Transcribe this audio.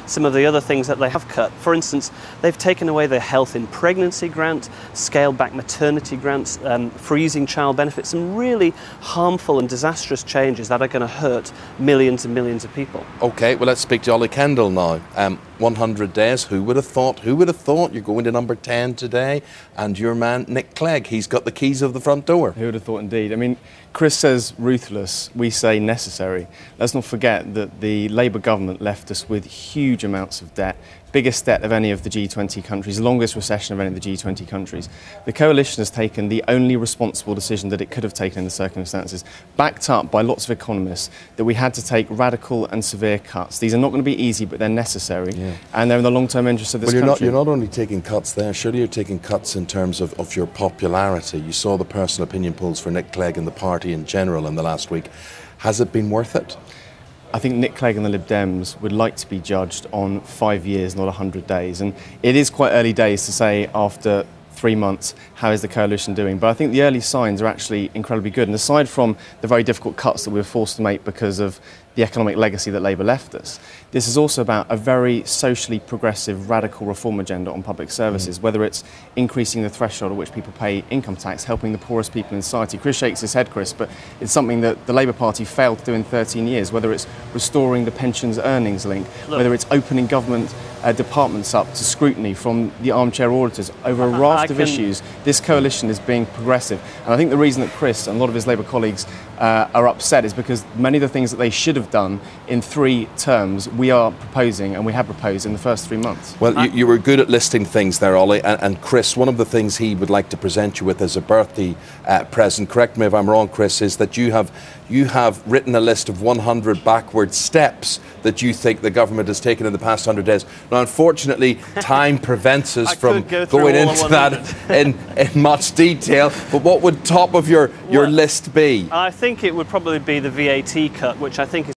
some of the other things that they have cut. For instance, they've taken away the health in pregnancy grant, scaled back maternity grants, freezing child benefits, some really harmful and disastrous changes that are going to hurt millions and millions of people. OK, well, let's speak to Ollie Kendall now. 100 days, who would have thought? Who would have thought? You're going to number 10 today, and your man, Nick Clegg, he's got the keys of the front door. Who would have thought indeed? I mean, Chris says ruthless, we say necessary. Let's not forget that the Labour government left us with huge amounts of debt, biggest debt of any of the G20 countries, longest recession of any of the G20 countries. The coalition has taken the only responsible decision that it could have taken in the circumstances, backed up by lots of economists, that we had to take radical and severe cuts. These are not going to be easy, but they're necessary, and they're in the long-term interest of this country. You're not only taking cuts there, surely you're taking cuts in terms of your popularity. You saw the personal opinion polls for Nick Clegg and the party in general in the last week. Has it been worth it? I think Nick Clegg and the Lib Dems would like to be judged on 5 years, not 100 days. And it is quite early days to say after 3 months, how is the coalition doing? But I think the early signs are actually incredibly good. And aside from the very difficult cuts that we were forced to make because of the economic legacy that Labour left us, this is also about a very socially progressive, radical reform agenda on public services, whether it's increasing the threshold at which people pay income tax, helping the poorest people in society. Chris shakes his head, Chris, but it's something that the Labour Party failed to do in 13 years, whether it's restoring the pensions earnings link, whether it's opening government departments up to scrutiny from the armchair auditors over a raft of issues. This coalition is being progressive. And I think the reason that Chris and a lot of his Labour colleagues are upset is because many of the things that they should have done in 3 terms, we are proposing and we have proposed in the first 3 months. Well, you were good at listing things there, Ollie, and Chris, one of the things he would like to present you with as a birthday present, correct me if I'm wrong, Chris, is that you have written a list of 100 backward steps that you think the government has taken in the past 100 days. Now, unfortunately, time prevents us from going into that in much detail, but what would top of your list be? I think it would probably be the VAT cut, which I think is